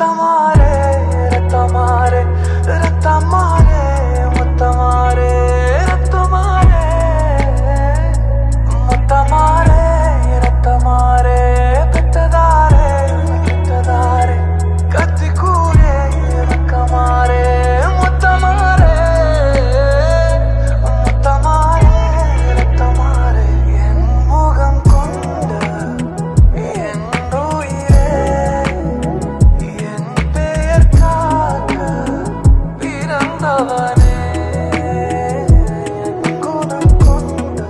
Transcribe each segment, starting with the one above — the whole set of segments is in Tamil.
ரத்தமாரே ரத்தமாரே ரத்தமாரே முத்தமாரே ரத்தமாரே முத்தமாரே ரத்தமாரே பெத்ததாரே பெத்ததாரே கத்தி கூரே ரக்கமாரே முத்தமாரே முத்தமாரே ரத்தமாரே என் முகம் கொண்ட என் உயிரே என் பெயர் காக்க பிறந்தவனே என் குணம் கொண்ட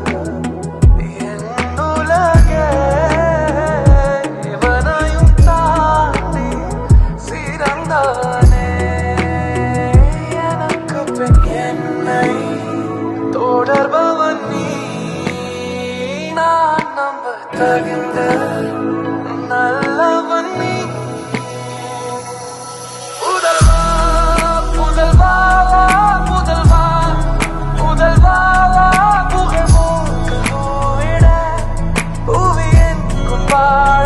என் உலகே இவனையும் தாண்டி சிறந்தவனே எனக்கு பின் என்னை தொடர்பவன் நீ நான் நம்ப தகுந்த நல்லவன் நீ புதல்வா புதல்வா புதல்வா புதல்வா புகழ் மூக்க பூவிட பூவியன் கும்பாட